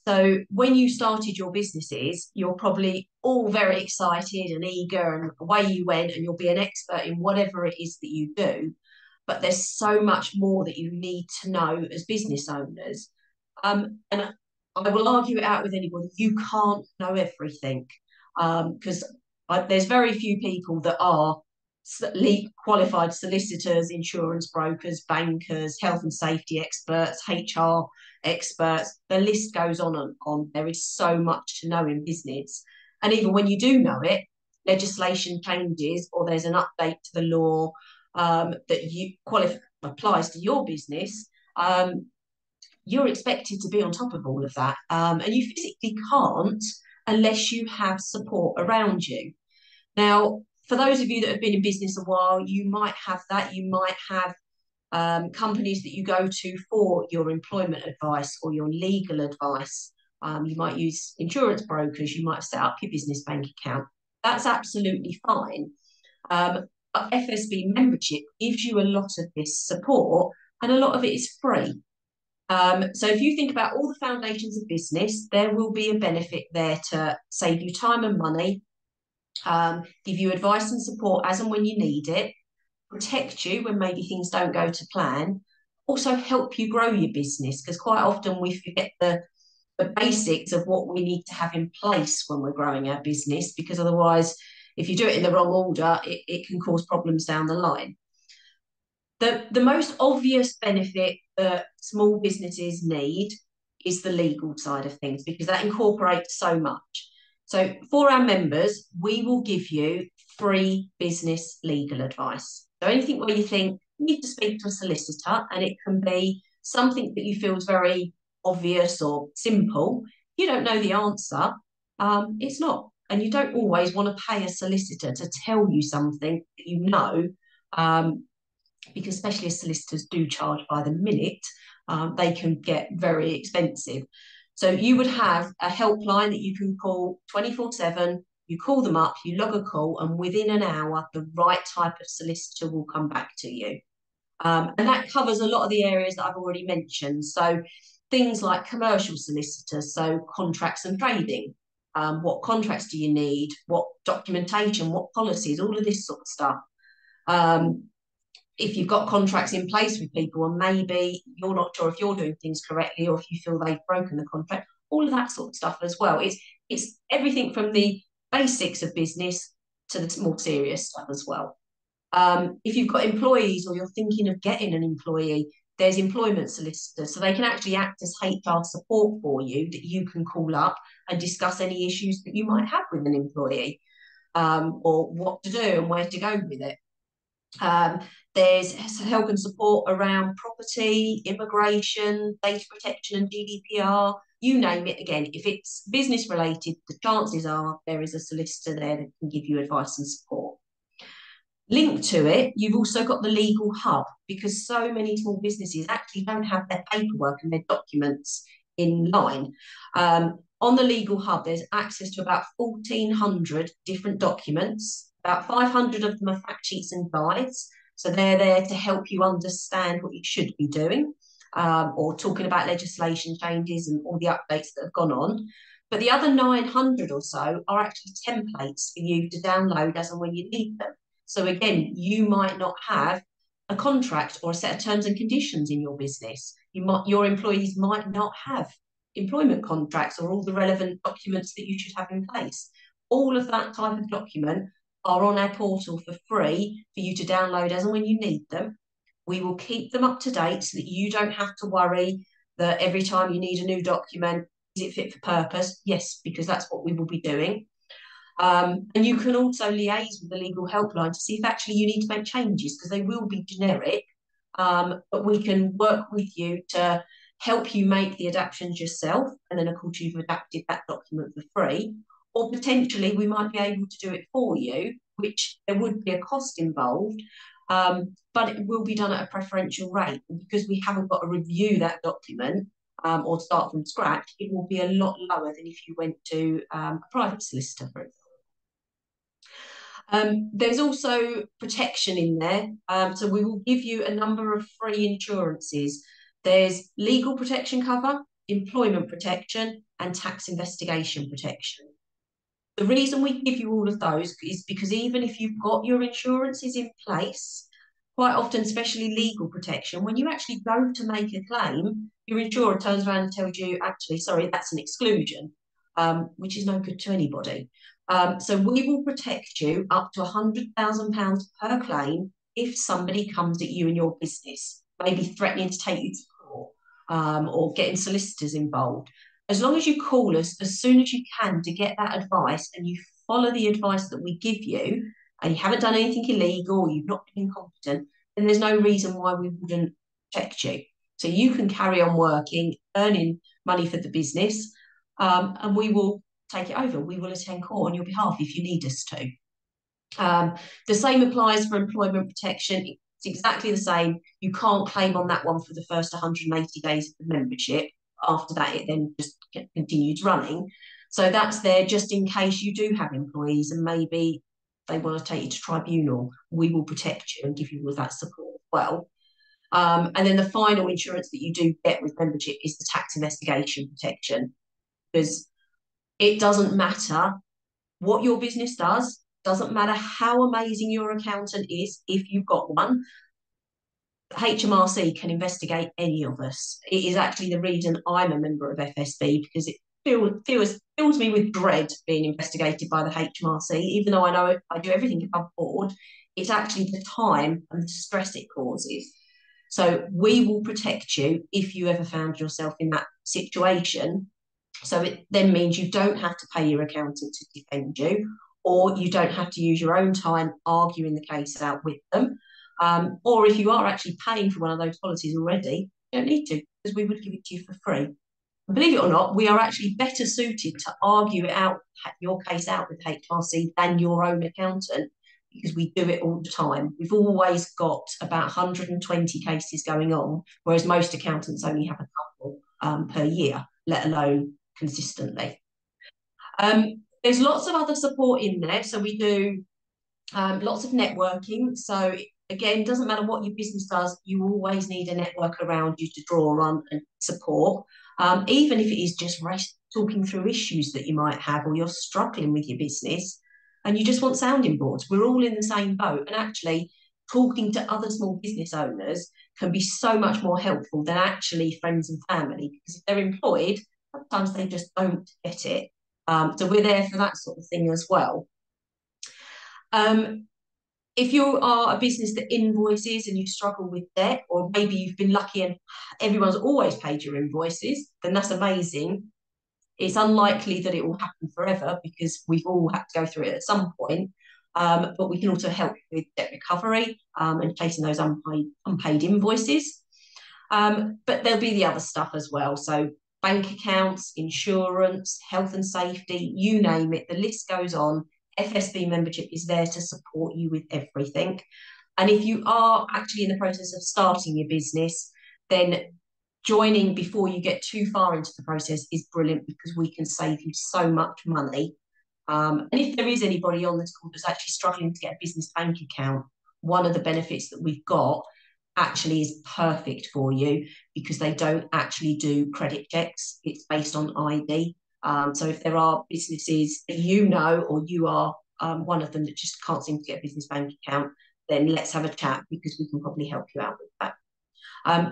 So when you started your businesses, you're probably all very excited and eager, and away you went, and you'll be an expert in whatever it is that you do. But there's so much more that you need to know as business owners. And I will argue it out with anybody. You can't know everything, because there's very few people that are qualified solicitors, insurance brokers, bankers, health and safety experts, HR experts. The list goes on and on. There is so much to know in business. And even when you do know it, legislation changes or there's an update to the law that applies to your business. You're expected to be on top of all of that. And you physically can't unless you have support around you. Now, for those of you that have been in business a while, you might have that. You might have companies that you go to for your employment advice or your legal advice. You might use insurance brokers. You might set up your business bank account. That's absolutely fine. But FSB membership gives you a lot of this support, and a lot of it is free. So if you think about all the foundations of business, there will be a benefit there to save you time and money, give you advice and support as and when you need it, protect you when maybe things don't go to plan, also help you grow your business, because quite often we forget the basics of what we need to have in place when we're growing our business, because otherwise, if you do it in the wrong order, it can cause problems down the line. The most obvious benefit that small businesses need is the legal side of things, because that incorporates so much. So for our members, we will give you free business legal advice. So anything where you think you need to speak to a solicitor, and it can be something that you feel is very obvious or simple, you don't know the answer, it's not. And you don't always want to pay a solicitor to tell you something that you know, because specialist solicitors do charge by the minute. They can get very expensive. So you would have a helpline that you can call 24/7. You call them up, you log a call, and within an hour, the right type of solicitor will come back to you. And that covers a lot of the areas that I've already mentioned. So things like commercial solicitors, so contracts and trading. What contracts do you need? What documentation? What policies? All of this sort of stuff. If you've got contracts in place with people and maybe you're not sure if you're doing things correctly or if you feel they've broken the contract, all of that sort of stuff as well. It's everything from the basics of business to the more serious stuff as well. If you've got employees or you're thinking of getting an employee, there's employment solicitors, so they can actually act as HR support for you, that you can call up and discuss any issues that you might have with an employee, or what to do and where to go with it. There's help and support around property, immigration, data protection and GDPR, you name it. Again, if it's business related, the chances are there is a solicitor there that can give you advice and support. Linked to it, you've also got the legal hub, because so many small businesses actually don't have their paperwork and their documents in line. On the legal hub, there's access to about 1,400 different documents. About 500 of them are fact sheets and guides. So they're there to help you understand what you should be doing, or talking about legislation changes and all the updates that have gone on. But the other 900 or so are actually templates for you to download as and when you need them. So again, you might not have a contract or a set of terms and conditions in your business. Your employees might not have employment contracts or all the relevant documents that you should have in place. All of that type of document are on our portal for free for you to download as and when you need them. We will keep them up to date so that you don't have to worry that every time you need a new document, is it fit for purpose? Yes, because that's what we will be doing. And you can also liaise with the legal helpline to see if actually you need to make changes, because they will be generic, but we can work with you to help you make the adaptations yourself. And then, of course, you've adapted that document for free. Or potentially we might be able to do it for you, which there would be a cost involved, but it will be done at a preferential rate. And because we haven't got to review that document, or start from scratch, it will be a lot lower than if you went to a private solicitor, for example. There's also protection in there. So we will give you a number of free insurances. There's legal protection cover, employment protection, and tax investigation protection. The reason we give you all of those is because even if you've got your insurances in place, quite often, especially legal protection, when you actually go to make a claim, your insurer turns around and tells you, actually, sorry, that's an exclusion, which is no good to anybody. So we will protect you up to £100,000 per claim if somebody comes at you in your business, maybe threatening to take you to court, or getting solicitors involved. As long as you call us as soon as you can to get that advice, and you follow the advice that we give you, and you haven't done anything illegal, or you've not been incompetent, then there's no reason why we wouldn't protect you. So you can carry on working, earning money for the business, and we will take it over. We will attend court on your behalf if you need us to. The same applies for employment protection. It's exactly the same. You can't claim on that one for the first 180 days of the membership. After that, it then just continues running. So that's there just in case you do have employees and maybe they want to take you to tribunal. We will protect you and give you all that support as well. And then the final insurance that you do get with membership is the tax investigation protection, because it doesn't matter what your business does, doesn't matter how amazing your accountant is, if you've got one, HMRC can investigate any of us. It is actually the reason I'm a member of FSB, because it fills me with dread being investigated by the HMRC, even though I know I do everything above board. It's actually the time and the stress it causes. So we will protect you if you ever found yourself in that situation. So it then means you don't have to pay your accountant to defend you, or you don't have to use your own time arguing the case out with them. Or if you are actually paying for one of those policies already, you don't need to, because we would give it to you for free. And believe it or not, we are actually better suited to argue it out, your case out with HMRC than your own accountant, because we do it all the time. We've always got about 120 cases going on, whereas most accountants only have a couple per year, let alone consistently. There's lots of other support in there. So we do lots of networking. So again, doesn't matter what your business does, you always need a network around you to draw on and support. Even if it is just talking through issues that you might have, or you're struggling with your business and you just want sounding boards. We're all in the same boat. And actually, talking to other small business owners can be so much more helpful than actually friends and family, because if they're employed, sometimes they just don't get it. So we're there for that sort of thing as well. If you are a business that invoices and you struggle with debt, or maybe you've been lucky and everyone's always paid your invoices, then that's amazing. It's unlikely that it will happen forever, because we've all had to go through it at some point. But we can also help with debt recovery and chasing those unpaid invoices. But there'll be the other stuff as well. So bank accounts, insurance, health and safety, you name it, the list goes on. FSB membership is there to support you with everything. And if you are actually in the process of starting your business, then joining before you get too far into the process is brilliant, because we can save you so much money. And if there is anybody on this call that's actually struggling to get a business bank account, one of the benefits that we've got actually is perfect for you, because they don't actually do credit checks. It's based on ID. So if there are businesses that you know, or you are one of them that just can't seem to get a business bank account, then let's have a chat, because we can probably help you out with that.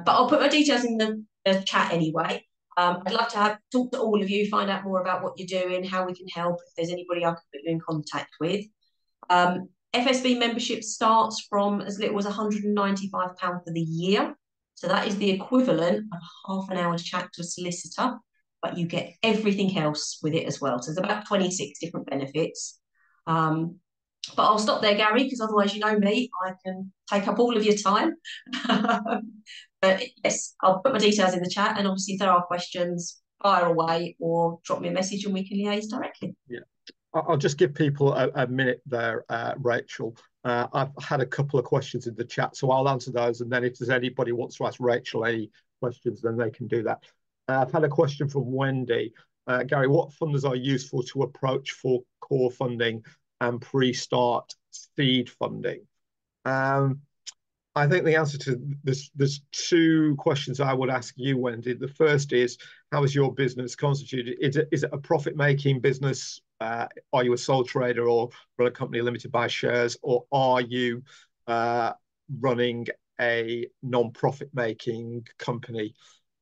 But I'll put my details in the chat anyway. I'd love to talk to all of you, find out more about what you're doing, how we can help, if there's anybody I can put you in contact with. FSB membership starts from as little as £195 for the year. So that is the equivalent of half an hour's chat to a solicitor, but you get everything else with it as well. So there's about 26 different benefits. But I'll stop there, Gary, because otherwise, you know me, I can take up all of your time. But yes, I'll put my details in the chat, and obviously if there are questions, fire away or drop me a message and we can liaise directly. Yeah, I'll just give people a minute there, Rachel. I've had a couple of questions in the chat, so I'll answer those, and then if there's anybody who wants to ask Rachel any questions, then they can do that. I've had a question from Wendy. Gary, what funders are useful to approach for core funding and pre-start seed funding? I think the answer to this, there's two questions I would ask you, Wendy. The first is, how is your business constituted? Is it a profit-making business? Are you a sole trader or run a company limited by shares? Or are you running a non-profit making company,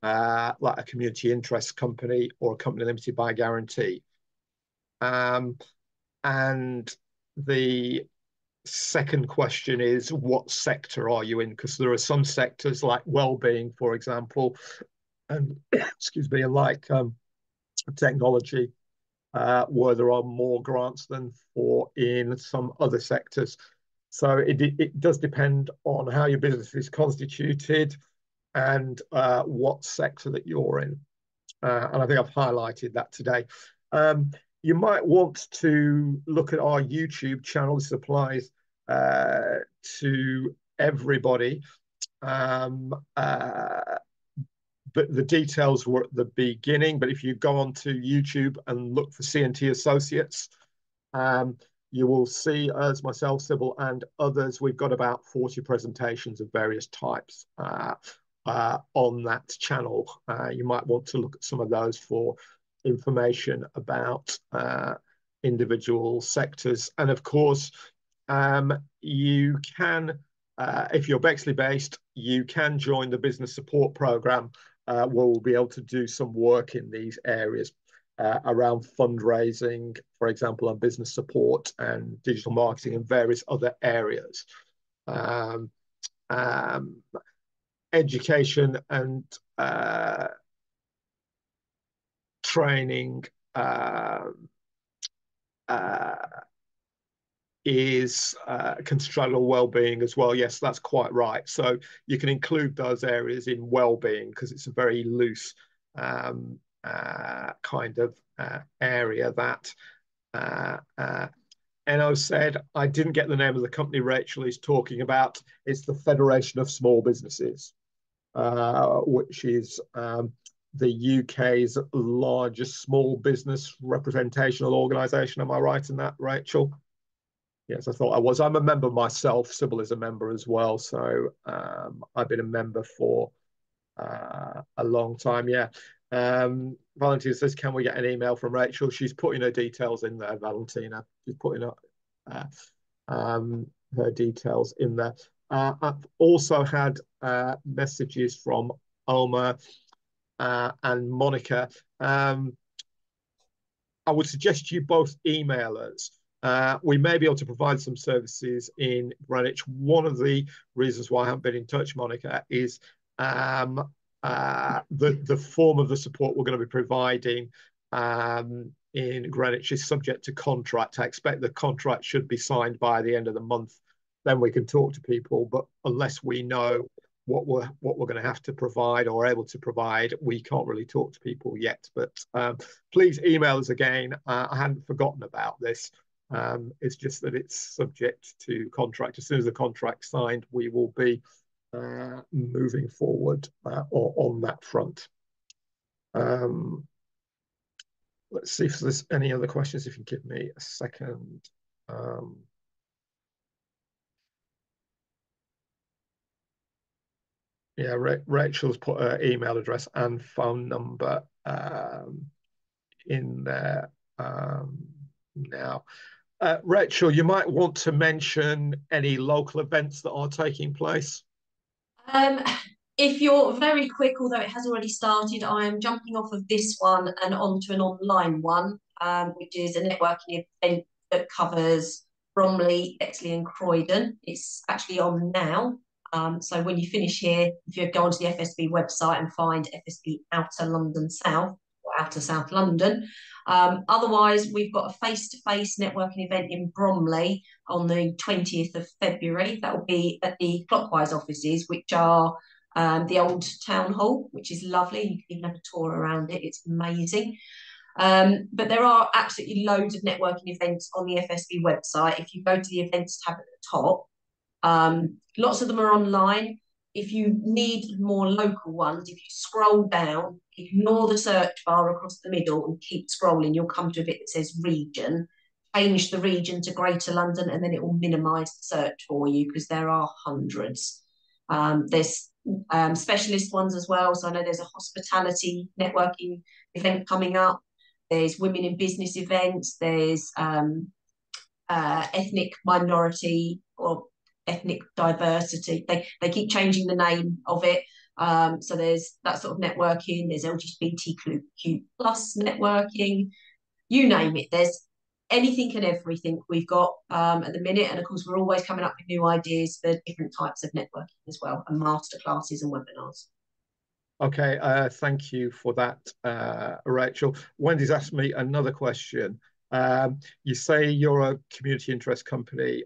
like a community interest company or a company limited by guarantee? And the second question is, what sector are you in? Because there are some sectors like well-being, for example, and excuse me, and like technology, where there are more grants than for in some other sectors. So it does depend on how your business is constituted and what sector that you're in. And I think I've highlighted that today. You might want to look at our YouTube channel. This applies to everybody. But the details were at the beginning. But if you go onto YouTube and look for C&T Associates, you will see us, myself, Sybil, and others. We've got about 40 presentations of various types on that channel. You might want to look at some of those for information about individual sectors. And of course, you can, if you're Bexley based, you can join the business support program, where we'll be able to do some work in these areas around fundraising, for example, on business support and digital marketing and various other areas. Education and training is constructional well-being as well. Yes, that's quite right. So you can include those areas in well-being because it's a very loose kind of area that Enno said. I didn't get the name of the company Rachel is talking about. It's the Federation of Small Businesses, which is the UK's largest small business representational organisation. Am I right in that, Rachel? Yes, I thought I was. I'm a member myself. Sybil is a member as well. So I've been a member for a long time. Yeah. Valentina says, can we get an email from Rachel? She's putting her details in there, Valentina. She's putting her details in there. I've also had messages from Alma and Monica. I would suggest you both email us. We may be able to provide some services in Greenwich. One of the reasons why I haven't been in touch, Monica, is the form of the support we're going to be providing in Greenwich is subject to contract. I expect the contract should be signed by the end of the month. Then we can talk to people. But unless we know what we're going to have to provide or able to provide, we can't really talk to people yet. But please email us again. I hadn't forgotten about this. It's just that it's subject to contract. As soon as the contract's signed, we will be moving forward on that front. Let's see if there's any other questions. If you give me a second. Yeah, Rachel's put her email address and phone number in there now. Rachel, you might want to mention any local events that are taking place. If you're very quick, although it has already started, I am jumping off of this one and onto an online one, which is a networking event that covers Bromley, Bexley and Croydon. It's actually on now. So when you finish here, if you go onto the FSB website and find FSB Outer London South or Outer South London. Otherwise, we've got a face-to-face networking event in Bromley on the 20th of February. That will be at the Clockwise offices, which are the old town hall, which is lovely. You can even have a tour around it. It's amazing. But there are absolutely loads of networking events on the FSB website. If you go to the events tab at the top, lots of them are online. If you need more local ones, if you scroll down, ignore the search bar across the middle and keep scrolling. You'll come to a bit that says region. Change the region to Greater London, and then it will minimise the search for you, because there are hundreds. There's specialist ones as well. So I know there's a hospitality networking event coming up. There's women in business events. There's ethnic minority or ethnic diversity. They keep changing the name of it. So there's that sort of networking. There's LGBTQ plus networking. You name it. There's anything and everything we've got at the minute. And of course, we're always coming up with new ideas for different types of networking as well, and masterclasses and webinars. Okay, thank you for that, Rachel. Wendy's asked me another question. You say you're a community interest company,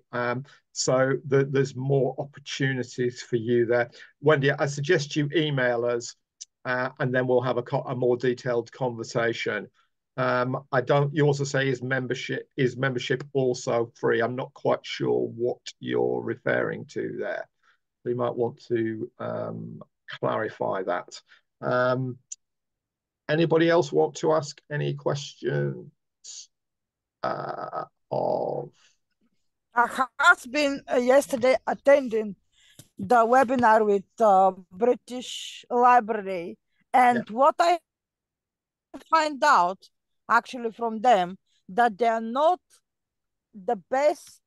so there's more opportunities for you there. Wendy, I suggest you email us, and then we'll have a more detailed conversation. You also say is membership also free? I'm not quite sure what you're referring to there. So you might want to clarify that. Anybody else want to ask any questions of? I has been yesterday attending the webinar with British Library, and what I find out actually from them, that they are not the best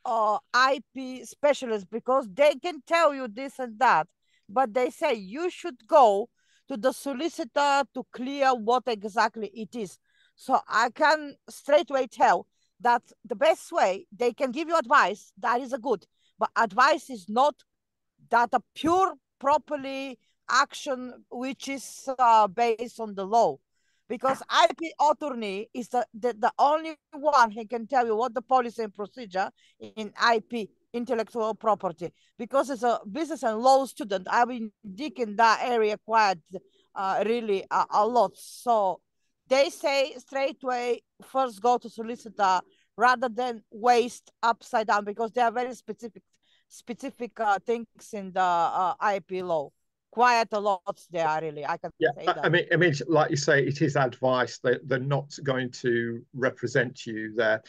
IP specialists, because they can tell you this and that, but they say you should go to the solicitor to clear what exactly it is. So I can straight away tell that the best way, they can give you advice, that is a good, but advice is not that a pure properly action which is based on the law, because IP attorney is the only one who can tell you what the policy and procedure in IP, intellectual property. Because as a business and law student, I've been digging that area quite really a lot. So they say straight away, first go to solicitor rather than waste upside down, because they are very specific things in the IP law. Quite a lot there, really. I can say that. I mean, like you say, it is advice. They're not going to represent you there.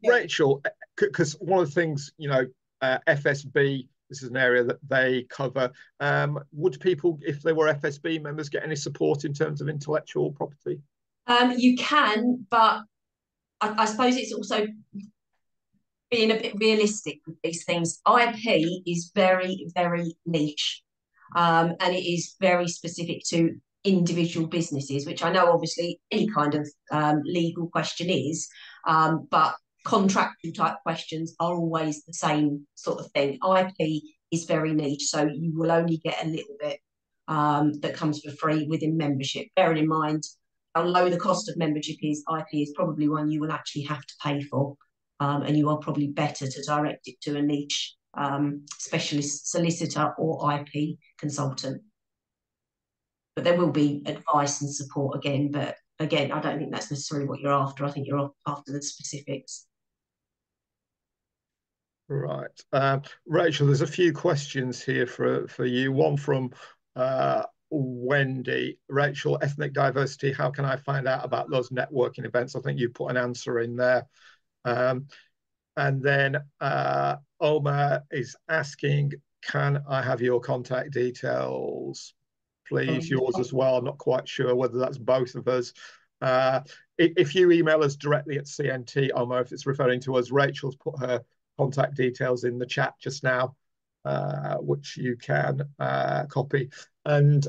Rachel, because one of the things, FSB, this is an area that they cover. Would people, if they were FSB members, get any support in terms of intellectual property? You can, but I suppose it's also being a bit realistic with these things. IP is very, very niche. And it is very specific to individual businesses, which I know obviously any kind of legal question is, but contractual type questions are always the same sort of thing. IP is very niche, so you will only get a little bit that comes for free within membership. Bearing in mind how low the cost of membership is, IP is probably one you will actually have to pay for, and you are probably better to direct it to a niche specialist solicitor or IP consultant. But there will be advice and support again, but again, I don't think that's necessarily what you're after. I think you're after the specifics. Right. Rachel, there's a few questions here for you. One from Wendy. Rachel, ethnic diversity, how can I find out about those networking events? I think you put an answer in there. And then Omar is asking, can I have your contact details, please? Yours as well. I'm not quite sure whether that's both of us. If you email us directly at CNT, Omar, if it's referring to us, Rachel's put her contact details in the chat just now, which you can copy. And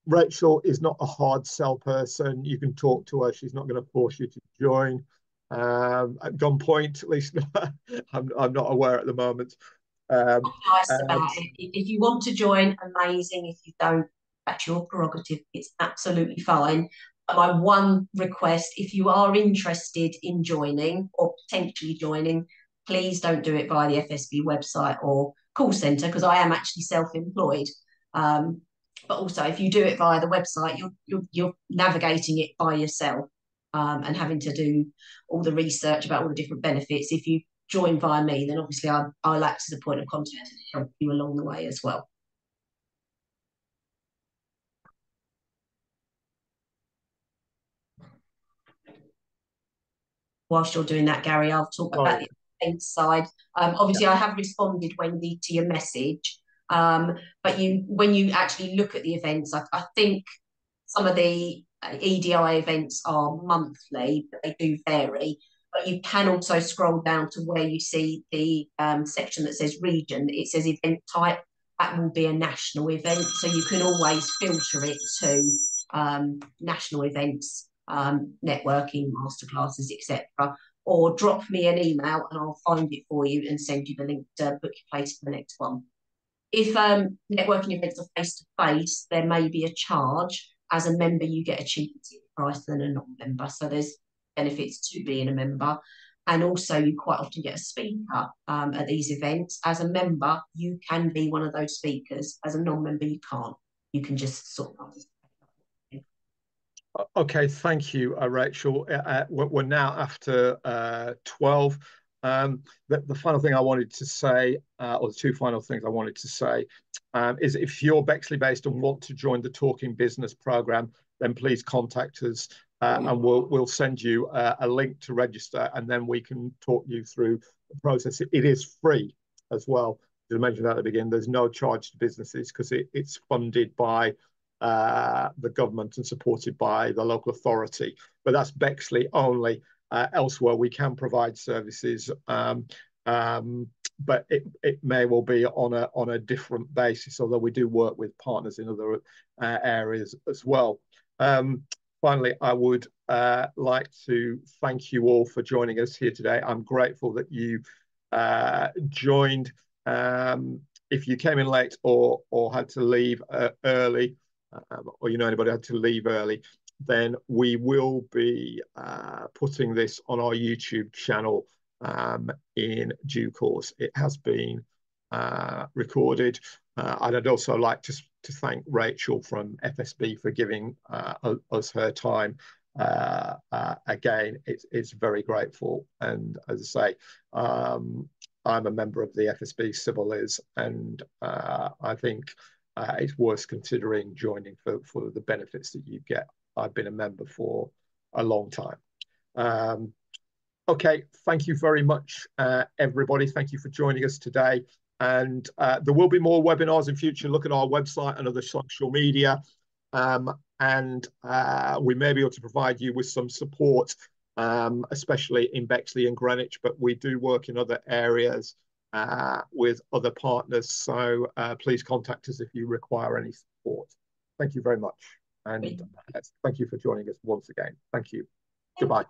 Rachel is not a hard sell person. You can talk to her. She's not going to force you to join. At gunpoint, at least I'm not aware at the moment. Nice about it. If you want to join, amazing. If you don't, that's your prerogative. It's absolutely fine. My one request, if you are interested in joining or potentially joining, please don't do it via the FSB website or call centre, because I am actually self-employed. But also, if you do it via the website, you're navigating it by yourself. And having to do all the research about all the different benefits. If you join via me, then obviously I'll act as a point of contact and help you along the way as well. whilst you're doing that, Gary, I'll talk about the event side. Obviously, I have responded, Wendy, to your message. But when you actually look at the events, I think some of the EDI events are monthly, but they do vary. But you can also scroll down to where you see the section that says region. It says event type. That will be a national event. So you can always filter it to national events, networking, masterclasses, etc. Or drop me an email and I'll find it for you and send you the link to book your place for the next one. If networking events are face-to-face, there may be a charge. As a member, you get a cheaper price than a non-member. So there's benefits to being a member. And also, you quite often get a speaker at these events. As a member, you can be one of those speakers. As a non-member, you can't. You can just sort of... Okay, thank you, Rachel. We're now after 12. The final thing I wanted to say, or the two final things I wanted to say, is if you're Bexley based and want to join the Talking Business program, then please contact us and we'll send you a link to register, and then we can talk you through the process. It is free as well. As I mentioned at the beginning, there's no charge to businesses because it's funded by the government and supported by the local authority, but that's Bexley only. Elsewhere, we can provide services, but it may well be on a different basis, although we do work with partners in other areas as well. Finally, I would like to thank you all for joining us here today. I'm grateful that you joined. If you came in late or had to leave early, or you know anybody had to leave early, then we will be putting this on our YouTube channel in due course. It has been recorded. And I'd also like to thank Rachel from FSB for giving us her time. Again, it's very grateful. And as I say, I'm a member of the FSB, Sybil is, and I think it's worth considering joining for the benefits that you get. I've been a member for a long time. Okay, thank you very much, everybody. Thank you for joining us today. And there will be more webinars in future. Look at our website and other social media. And we may be able to provide you with some support, especially in Bexley and Greenwich, but we do work in other areas with other partners. So please contact us if you require any support. Thank you very much. And thank you for joining us once again. Thank you. Goodbye.